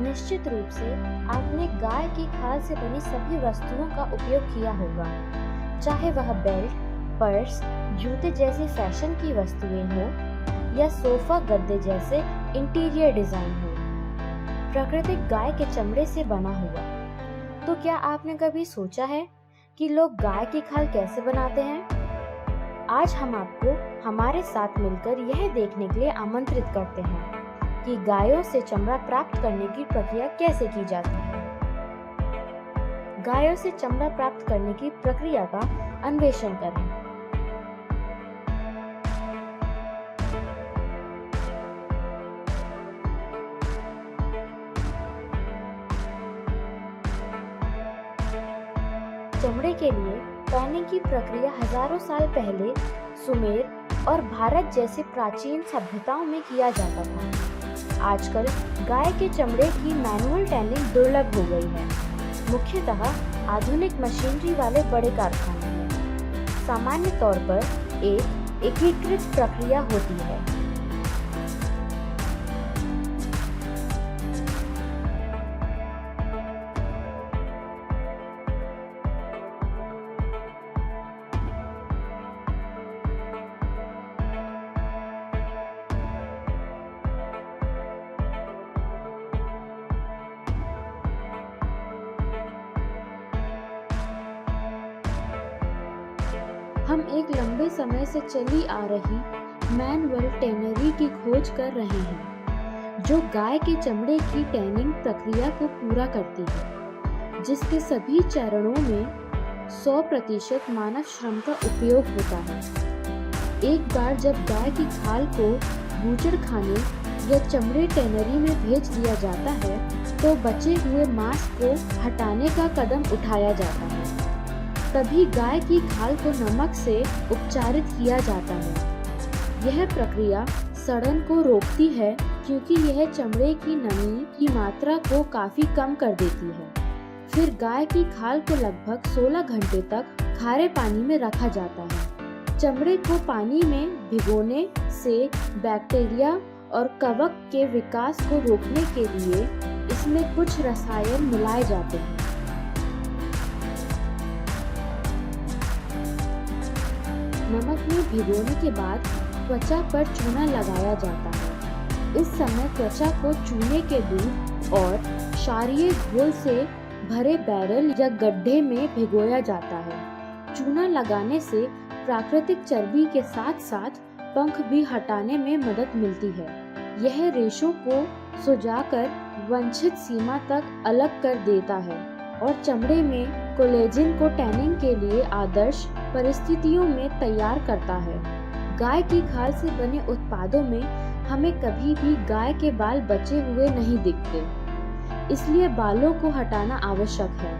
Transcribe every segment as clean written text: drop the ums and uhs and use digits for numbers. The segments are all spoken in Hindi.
निश्चित रूप से आपने गाय की खाल से बनी सभी वस्तुओं का उपयोग किया होगा, चाहे वह बेल्ट, पर्स, जूते जैसी फैशन की वस्तुएं हो या सोफा गद्दे जैसे इंटीरियर डिजाइन हो, प्राकृतिक गाय के चमड़े से बना हुआ। तो क्या आपने कभी सोचा है कि लोग गाय की खाल कैसे बनाते हैं? आज हम आपको हमारे साथ मिलकर यह देखने के लिए आमंत्रित करते हैं कि गायों से चमड़ा प्राप्त करने की प्रक्रिया कैसे की जाती है। गायों से चमड़ा प्राप्त करने की प्रक्रिया का अन्वेषण करें। चमड़े के लिए टैनिंग की प्रक्रिया हजारों साल पहले सुमेर और भारत जैसे प्राचीन सभ्यताओं में किया जाता था। आजकल गाय के चमड़े की मैनुअल टैनिंग दुर्लभ हो गई है, मुख्यतः आधुनिक मशीनरी वाले बड़े कारखानों में। सामान्य तौर पर एक एकीकृत प्रक्रिया होती है। हम एक लंबे समय से चली आ रही मैनुअल टैनरी की खोज कर रहे हैं, जो गाय के चमड़े की टैनिंग प्रक्रिया को पूरा करती है, जिसके सभी चरणों में 100% मानव श्रम का उपयोग होता है। एक बार जब गाय की खाल को बूचड़खाने या चमड़े टैनरी में भेज दिया जाता है, तो बचे हुए मांस को हटाने का कदम उठाया जाता है। तभी गाय की खाल को नमक से उपचारित किया जाता है। यह प्रक्रिया सड़न को रोकती है, क्योंकि यह चमड़े की नमी की मात्रा को काफी कम कर देती है। फिर गाय की खाल को लगभग 16 घंटे तक खारे पानी में रखा जाता है। चमड़े को पानी में भिगोने से बैक्टीरिया और कवक के विकास को रोकने के लिए इसमें कुछ रसायन मिलाए जाते हैं। नमक में भिगोने के बाद त्वचा पर चूना लगाया जाता है। इस समय त्वचा को चूने के दूध और क्षारीय घोल से भरे बैरल या गड्ढे में भिगोया जाता है। चूना लगाने से प्राकृतिक चर्बी के साथ साथ पंख भी हटाने में मदद मिलती है। यह रेशों को सुजाकर वांछित सीमा तक अलग कर देता है और चमड़े में कोलेजन को टैनिंग के लिए आदर्श परिस्थितियों में तैयार करता है। गाय की खाल से बने उत्पादों में हमें कभी भी गाय के बाल बचे हुए नहीं दिखते, इसलिए बालों को हटाना आवश्यक है,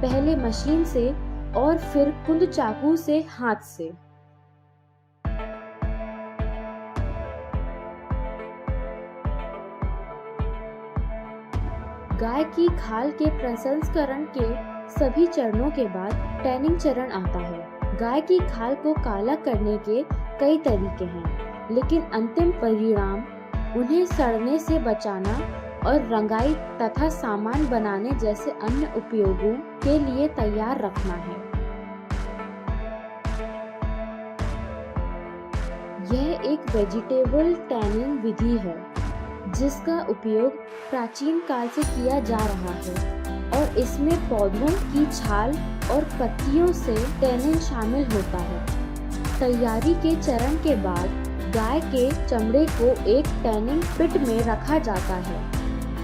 पहले मशीन से और फिर कुंद चाकू से हाथ से। गाय की खाल के प्रसंस्करण के सभी चरणों के बाद टैनिंग चरण आता है। गाय की खाल को काला करने के कई तरीके हैं, लेकिन अंतिम परिणाम उन्हें सड़ने से बचाना और रंगाई तथा सामान बनाने जैसे अन्य उपयोगों के लिए तैयार रखना है। यह एक वेजिटेबल टैनिंग विधि है, जिसका उपयोग प्राचीन काल से किया जा रहा है और इसमें पौधों की छाल और पत्तियों से टैनिंग शामिल होता है। तैयारी के चरण के बाद गाय के चमड़े को एक टैनिंग पिट में रखा जाता है,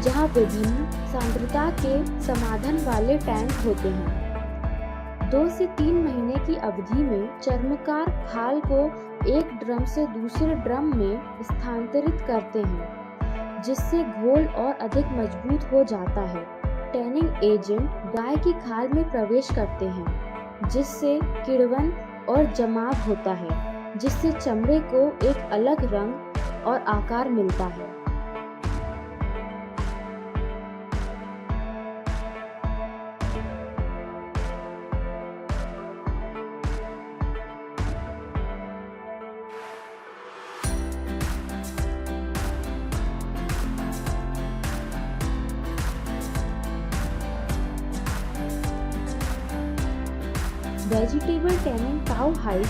जहां विभिन्न सांद्रता के समाधान वाले टैंक होते हैं। 2 से 3 महीने की अवधि में चर्मकार खाल को एक ड्रम से दूसरे ड्रम में स्थानांतरित करते हैं, जिससे घोल और अधिक मजबूत हो जाता है। टैनिंग एजेंट गाय की खाल में प्रवेश करते हैं, जिससे किण्वन और जमाव होता है, जिससे चमड़े को एक अलग रंग और आकार मिलता है। वेजिटेबल टैनिंग काउ हाइड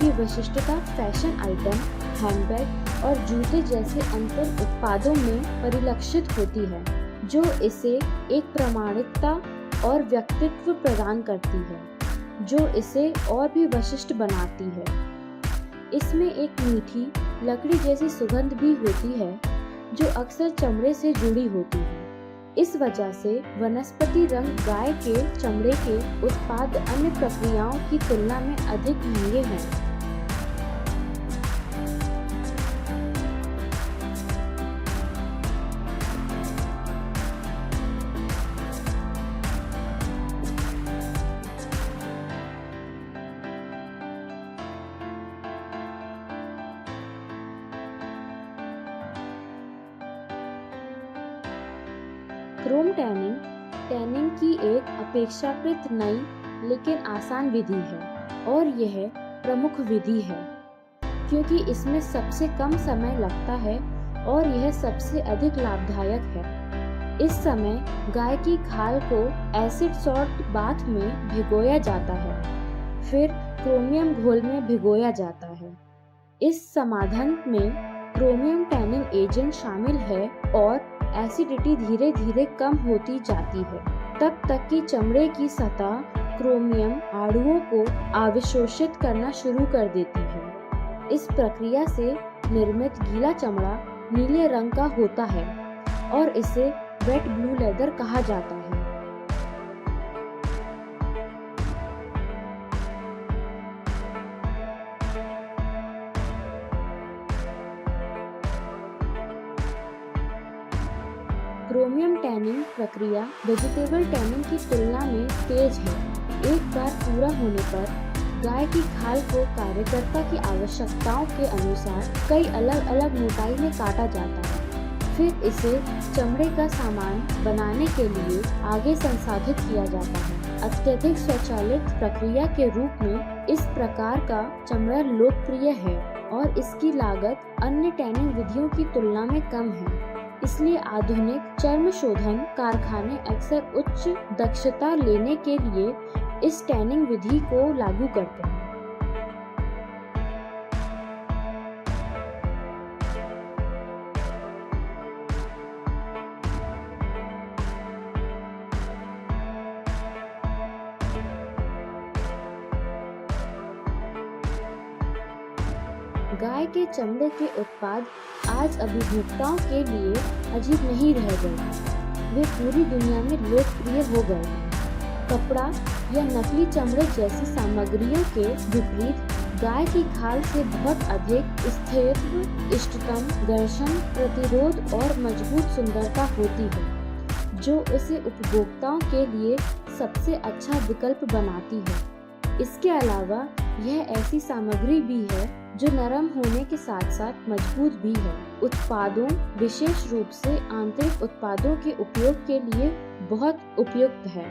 की विशिष्टता फैशन आइटम, हैंडबैग और जूते जैसे अंतर उत्पादों में परिलक्षित होती है, जो इसे एक प्रामाणिकता और व्यक्तित्व प्रदान करती है, जो इसे और भी विशिष्ट बनाती है। इसमें एक मीठी लकड़ी जैसी सुगंध भी होती है, जो अक्सर चमड़े से जुड़ी होती है। इस वजह से वनस्पति रंग गाय के चमड़े के उत्पाद अन्य प्रक्रियाओं की तुलना में अधिक महंगे हैं। क्रोम टैनिंग की एक अपेक्षाकृत नई लेकिन आसान विधि है और यह प्रमुख विधि है क्योंकि इसमें सबसे कम समय लगता है और यह सबसे अधिक लाभदायक है। इस समय गाय की खाल को एसिड सॉल्ट बाथ में भिगोया जाता है, फिर क्रोमियम घोल में भिगोया जाता है। इस समाधान में क्रोमियम टैनिंग एजेंट शामिल है और एसिडिटी धीरे धीरे कम होती जाती है, तब तक कि चमड़े की सतह क्रोमियम अणुओं को अवशोषित करना शुरू कर देती है। इस प्रक्रिया से निर्मित गीला चमड़ा नीले रंग का होता है और इसे वेट ब्लू लेदर कहा जाता है। क्रोमियम टैनिंग प्रक्रिया वेजिटेबल टैनिंग की तुलना में तेज है। एक बार पूरा होने पर गाय की खाल को कार्यकर्ता की आवश्यकताओं के अनुसार कई अलग अलग मोटाई में काटा जाता है। फिर इसे चमड़े का सामान बनाने के लिए आगे संसाधित किया जाता है। अत्यधिक स्वचालित प्रक्रिया के रूप में इस प्रकार का चमड़ा लोकप्रिय है और इसकी लागत अन्य टैनिंग विधियों की तुलना में कम है। इसलिए आधुनिक चर्म शोधन कारखाने अक्सर उच्च दक्षता लेने के लिए इस टैनिंग विधि को लागू करते हैं। गाय के चमड़े के उत्पाद आज अभिभोक्ताओं के लिए अजीब नहीं रह गए, वे पूरी दुनिया में लोकप्रिय हो गए हैं। कपड़ा या नकली चमड़े जैसी सामग्रियों के विपरीत गाय की खाल से बहुत अधिक स्थायित्व, इष्टतम, घर्षण प्रतिरोध और मजबूत सुंदरता होती है, जो इसे उपभोक्ताओं के लिए सबसे अच्छा विकल्प बनाती है। इसके अलावा यह ऐसी सामग्री भी है जो नरम होने के साथ साथ मजबूत भी है। उत्पादों, विशेष रूप से आंतरिक उत्पादों के उपयोग के लिए बहुत उपयुक्त है।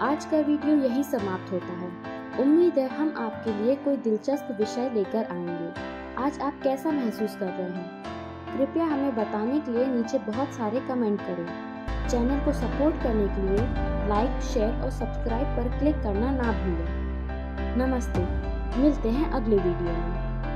आज का वीडियो यही समाप्त होता है। उम्मीद है हम आपके लिए कोई दिलचस्प विषय लेकर आएंगे। आज आप कैसा महसूस कर रहे हैं? कृपया हमें बताने के लिए नीचे बहुत सारे कमेंट करें। चैनल को सपोर्ट करने के लिए लाइक, शेयर और सब्सक्राइब पर क्लिक करना ना भूलें। नमस्ते, मिलते हैं अगले वीडियो में।